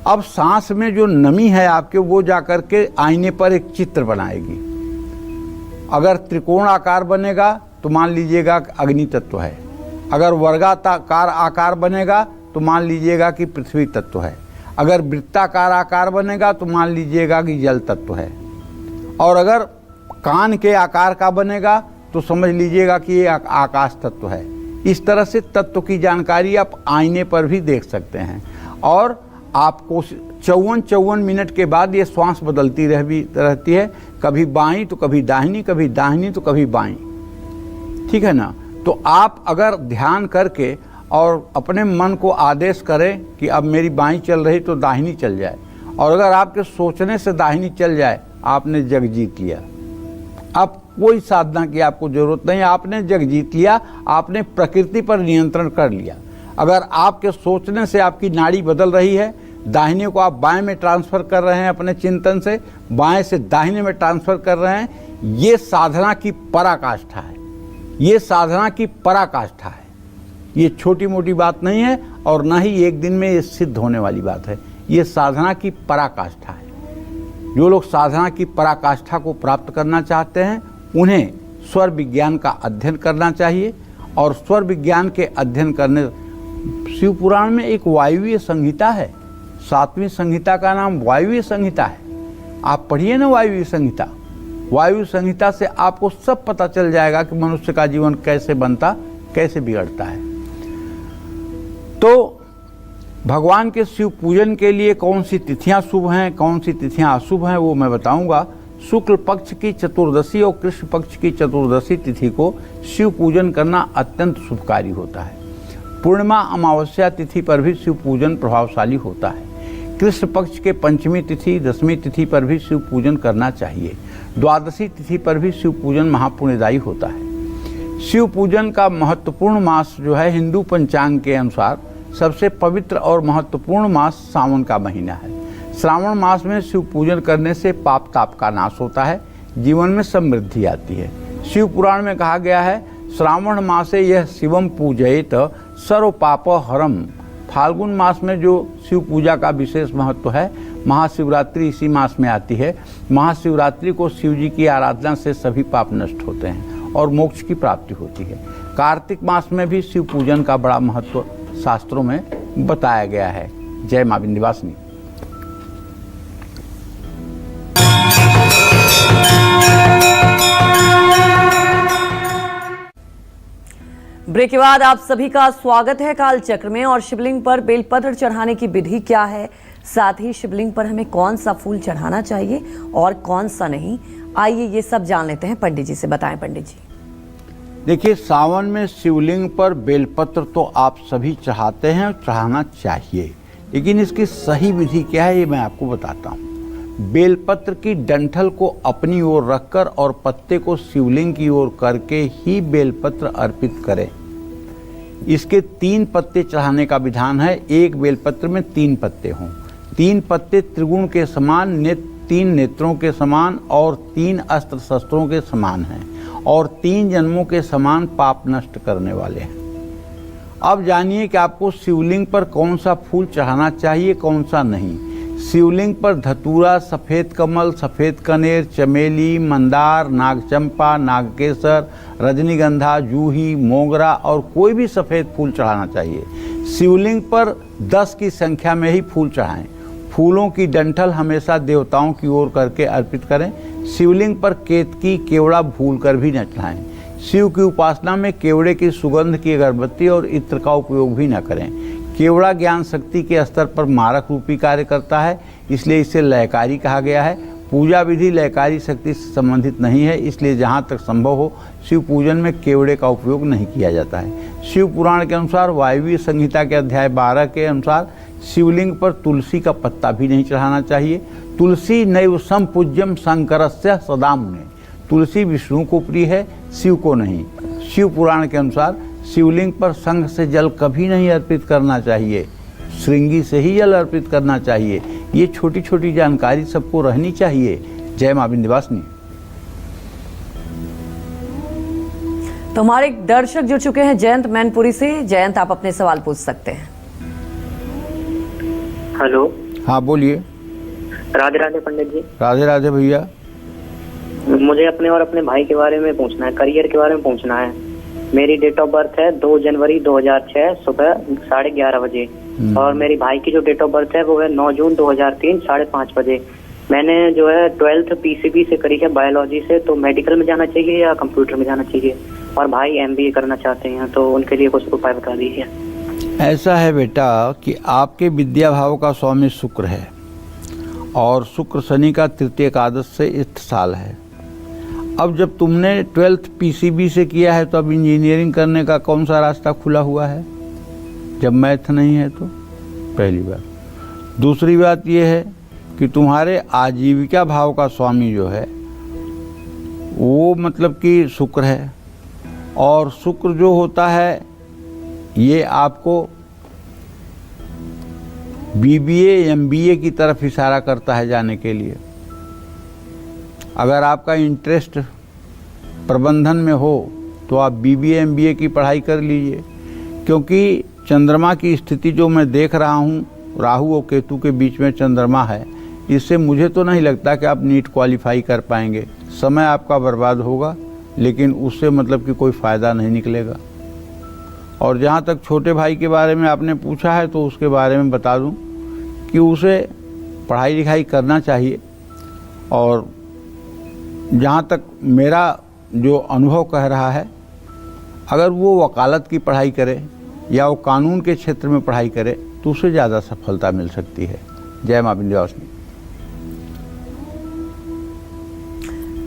अब सांस में जो नमी है आपके, वो जाकर के आईने पर एक चित्र बनाएगी। अगर त्रिकोण आकार बनेगा तो मान लीजिएगा अग्नि तत्व है, अगर वर्गाकार आकार बनेगा तो मान लीजिएगा कि पृथ्वी तत्व है, अगर वृत्ताकार आकार बनेगा तो मान लीजिएगा कि जल तत्व है, और अगर कान के आकार का बनेगा तो समझ लीजिएगा कि ये आकाश तत्व है। इस तरह से तत्व की जानकारी आप आईने पर भी देख सकते हैं। और आपको 54 मिनट के बाद ये श्वास बदलती रहती है, कभी बाईं तो कभी दाहिनी, कभी दाहिनी तो कभी बाईं, ठीक है ना। तो आप अगर ध्यान करके और अपने मन को आदेश करें कि अब मेरी बाईं चल रही तो दाहिनी चल जाए, और अगर आपके सोचने से दाहिनी चल जाए, आपने जग जीत लिया। अब कोई साधना की आपको जरूरत नहीं, आपने जग जीत लिया, आपने प्रकृति पर नियंत्रण कर लिया। अगर आपके सोचने से आपकी नाड़ी बदल रही है, दाहिने को आप बाएं में ट्रांसफ़र कर रहे हैं, अपने चिंतन से बाएं से दाहिने में ट्रांसफ़र कर रहे हैं, ये साधना की पराकाष्ठा है, ये साधना की पराकाष्ठा है। ये छोटी मोटी बात नहीं है और ना ही एक दिन में ये सिद्ध होने वाली बात है, ये साधना की पराकाष्ठा है। जो लोग साधना की पराकाष्ठा को प्राप्त करना चाहते हैं, उन्हें स्वर विज्ञान का अध्ययन करना चाहिए। और स्वर विज्ञान के अध्ययन करने, शिव पुराण में एक वायवीय संहिता है, 7वीं संहिता का नाम वायवीय संहिता है। आप पढ़िए ना वायवीय संहिता। वायु संहिता से आपको सब पता चल जाएगा कि मनुष्य का जीवन कैसे बनता, कैसे बिगड़ता है। तो भगवान के शिव पूजन के लिए कौन सी तिथियां शुभ हैं, कौन सी तिथियां अशुभ हैं, वो मैं बताऊंगा। शुक्ल पक्ष की चतुर्दशी और कृष्ण पक्ष की चतुर्दशी तिथि को शिव पूजन करना अत्यंत शुभकारी होता है। पूर्णिमा अमावस्या तिथि पर भी शिव पूजन प्रभावशाली होता है। कृष्ण पक्ष के पंचमी तिथि, दशमी तिथि पर भी शिव पूजन करना चाहिए। द्वादशी तिथि पर भी शिव पूजन महापुण्यदायी होता है। शिव पूजन का महत्वपूर्ण मास जो है, हिंदू पंचांग के अनुसार सबसे पवित्र और महत्वपूर्ण मास सावन का महीना है। श्रावण मास में शिव पूजन करने से पाप ताप का नाश होता है, जीवन में समृद्धि आती है। शिव पुराण में कहा गया है, श्रावण मासे यह शिवम पूजयेत सर्व पाप हरम। फाल्गुन मास में जो शिव पूजा का विशेष महत्व है, महाशिवरात्रि इसी मास में आती है। महाशिवरात्रि को शिव जी की आराधना से सभी पाप नष्ट होते हैं और मोक्ष की प्राप्ति होती है। कार्तिक मास में भी शिव पूजन का बड़ा महत्व शास्त्रों में बताया गया है। जय मां विंध्यवासिनी। ब्रेक के बाद आप सभी का स्वागत है काल चक्र में। और शिवलिंग पर बेलपत्र चढ़ाने की विधि क्या है, साथ ही शिवलिंग पर हमें कौन सा फूल चढ़ाना चाहिए और कौन सा नहीं, आइए ये सब जान लेते हैं। पंडित जी से बताएं। पंडित जी देखिए, सावन में शिवलिंग पर बेलपत्र तो आप सभी चढ़ाते हैं और चढ़ाना चाहिए, लेकिन इसकी सही विधि क्या है ये मैं आपको बताता हूँ। बेलपत्र की डंठल को अपनी ओर रखकर और पत्ते को शिवलिंग की ओर करके ही बेलपत्र अर्पित करें। इसके 3 पत्ते चढ़ाने का विधान है। एक बेलपत्र में 3 पत्ते हों। 3 पत्ते त्रिगुण के समान, 3 नेत्रों के समान और 3 अस्त्र शस्त्रों के समान हैं और 3 जन्मों के समान पाप नष्ट करने वाले हैं। अब जानिए कि आपको शिवलिंग पर कौन सा फूल चढ़ाना चाहिए, कौन सा नहीं। शिवलिंग पर धतूरा, सफ़ेद कमल, सफ़ेद कनेर, चमेली, मंदार, नागचंपा, नागकेसर, रजनीगंधा, जूही, मोगरा और कोई भी सफ़ेद फूल चढ़ाना चाहिए। शिवलिंग पर 10 की संख्या में ही फूल चढ़ाएं। फूलों की डंठल हमेशा देवताओं की ओर करके अर्पित करें। शिवलिंग पर केतकी, केवड़ा भूलकर भी न चढ़ाएं। शिव की उपासना में केवड़े की सुगंध की अगरबत्ती और इत्र का उपयोग भी न करें। केवड़ा ज्ञान शक्ति के स्तर पर मारक रूपी कार्य करता है, इसलिए इसे लयकारी कहा गया है। पूजा विधि लयकारी शक्ति से संबंधित नहीं है, इसलिए जहाँ तक संभव हो शिव पूजन में केवड़े का उपयोग नहीं किया जाता है। शिव पुराण के अनुसार वायवीय संहिता के अध्याय 12 के अनुसार शिवलिंग पर तुलसी का पत्ता भी नहीं चढ़ाना चाहिए। तुलसी नैव संपूज्यम शंकरस्य सदा मुने। तुलसी विष्णु को प्रिय है, शिव को नहीं। शिव पुराण के अनुसार शिवलिंग पर शंख से जल कभी नहीं अर्पित करना चाहिए, श्रृंगी से ही जल अर्पित करना चाहिए। ये छोटी छोटी जानकारी सबको रहनी चाहिए। जय मां विंध्यवासिनी। तो हमारे दर्शक जुड़ चुके हैं जयंत मैनपुरी से। जयंत, आप अपने सवाल पूछ सकते हैं। हेलो। हाँ बोलिए। राधे राधे पंडित जी। राधे राधे भैया। मुझे अपने और अपने भाई के बारे में पूछना है, करियर के बारे में पूछना है। मेरी डेट ऑफ बर्थ है 2 जनवरी 2006 सुबह 11:30 बजे और मेरी भाई की जो डेट ऑफ बर्थ है वो है 9 जून 2003 5:30 बजे। मैंने जो है 12th पीसीबी से करी है बायोलॉजी से, तो मेडिकल में जाना चाहिए या कंप्यूटर में जाना चाहिए? और भाई एमबीए करना चाहते हैं तो उनके लिए कुछ उपाय बता दीजिए। ऐसा है बेटा कि आपके विद्या भाव का स्वामी शुक्र है और शुक्र शनि का तृतीय एकादश से इत्साल है। अब जब तुमने 12th पीसीबी से किया है तो अब इंजीनियरिंग करने का कौन सा रास्ता खुला हुआ है जब मैथ नहीं है? तो पहली बात। दूसरी बात यह है कि तुम्हारे आजीविका भाव का स्वामी जो है वो मतलब कि शुक्र है, और शुक्र जो होता है ये आपको बीबीए एमबीए की तरफ इशारा करता है जाने के लिए। अगर आपका इंटरेस्ट प्रबंधन में हो तो आप बीबीए एमबीए की पढ़ाई कर लीजिए, क्योंकि चंद्रमा की स्थिति जो मैं देख रहा हूँ, राहु और केतु के बीच में चंद्रमा है, इससे मुझे तो नहीं लगता कि आप नीट क्वालिफाई कर पाएंगे। समय आपका बर्बाद होगा, लेकिन उससे मतलब कि कोई फ़ायदा नहीं निकलेगा। और जहाँ तक छोटे भाई के बारे में आपने पूछा है तो उसके बारे में बता दूँ कि उसे पढ़ाई लिखाई करना चाहिए, और जहाँ तक मेरा जो अनुभव कह रहा है, अगर वो वकालत की पढ़ाई करे या वो कानून के क्षेत्र में पढ़ाई करे तो उसे ज़्यादा सफलता मिल सकती है। जय मां विंध्यवासिनी।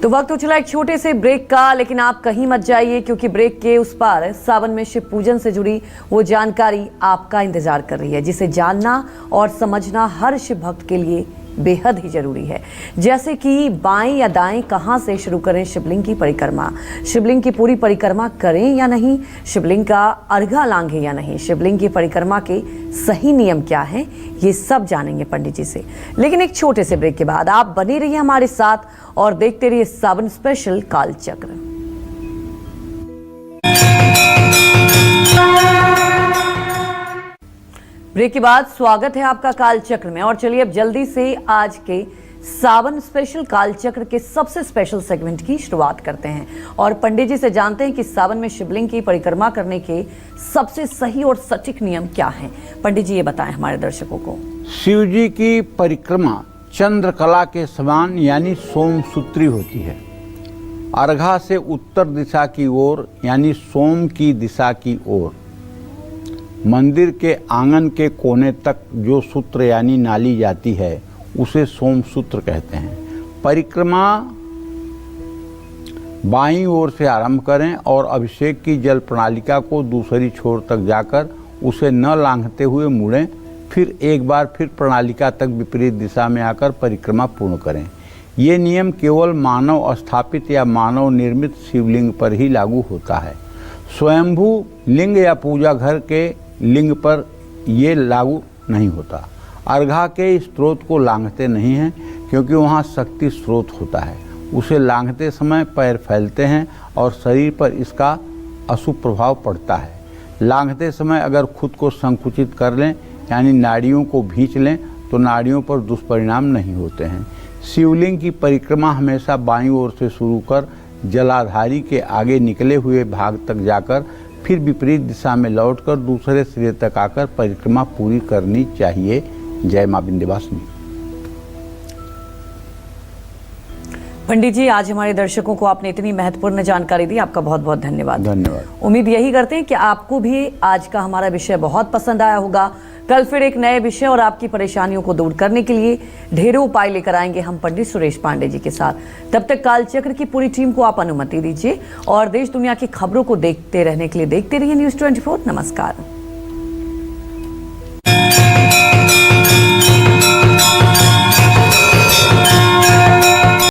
तो वक्त हो चला एक छोटे से ब्रेक का, लेकिन आप कहीं मत जाइए क्योंकि ब्रेक के उस पार सावन में शिव पूजन से जुड़ी वो जानकारी आपका इंतजार कर रही है, जिसे जानना और समझना हर शिव भक्त के लिए बेहद ही जरूरी है। जैसे कि बाएं या दाएं कहां से शुरू करें शिवलिंग की परिक्रमा, शिवलिंग की पूरी परिक्रमा करें या नहीं, शिवलिंग का अर्घा लांघे या नहीं, शिवलिंग की परिक्रमा के सही नियम क्या हैं, ये सब जानेंगे पंडित जी से। लेकिन एक छोटे से ब्रेक के बाद आप बने रहिए हमारे साथ और देखते रहिए सावन स्पेशल कालचक्र। ब्रेक के बाद स्वागत है आपका कालचक्र में। और चलिए अब जल्दी से आज के सावन स्पेशल कालचक्र के सबसे स्पेशल सेगमेंट की शुरुआत करते हैं और पंडित जी से जानते हैं कि सावन में शिवलिंग की परिक्रमा करने के सबसे सही और सटीक नियम क्या हैं। पंडित जी ये बताएं हमारे दर्शकों को। शिव जी की परिक्रमा चंद्रकला के समान यानी सोमसूत्री होती है। अर्घा से उत्तर दिशा की ओर यानी सोम की दिशा की ओर, मंदिर के आंगन के कोने तक जो सूत्र यानी नाली जाती है उसे सोम सूत्र कहते हैं। परिक्रमा बाईं ओर से आरंभ करें और अभिषेक की जल प्रणालिका को दूसरी छोर तक जाकर उसे न लांघते हुए मुड़ें, फिर एक बार फिर प्रणालिका तक विपरीत दिशा में आकर परिक्रमा पूर्ण करें। ये नियम केवल मानव स्थापित या मानव निर्मित शिवलिंग पर ही लागू होता है। स्वयंभू लिंग या पूजा घर के लिंग पर ये लागू नहीं होता। अर्घा के स्रोत को लांघते नहीं हैं क्योंकि वहाँ शक्ति स्रोत होता है। उसे लांघते समय पैर फैलते हैं और शरीर पर इसका अशुभ प्रभाव पड़ता है। लांघते समय अगर खुद को संकुचित कर लें यानी नाड़ियों को भींच लें तो नाड़ियों पर दुष्परिणाम नहीं होते हैं। शिवलिंग की परिक्रमा हमेशा बाईं ओर से शुरू कर जलाधारी के आगे निकले हुए भाग तक जाकर फिर विपरीत दिशा में लौटकर दूसरे सिरे तक आकर परिक्रमा पूरी करनी चाहिए। जय मां विंध्यवासिनी। पंडित जी आज हमारे दर्शकों को आपने इतनी महत्वपूर्ण जानकारी दी, आपका बहुत बहुत धन्यवाद। धन्यवाद। उम्मीद यही करते हैं कि आपको भी आज का हमारा विषय बहुत पसंद आया होगा। कल फिर एक नए विषय और आपकी परेशानियों को दूर करने के लिए ढेरों उपाय लेकर आएंगे हम पंडित सुरेश पांडे जी के साथ। तब तक कालचक्र की पूरी टीम को आप अनुमति दीजिए और देश दुनिया की खबरों को देखते रहने के लिए देखते रहिए News 24। नमस्कार।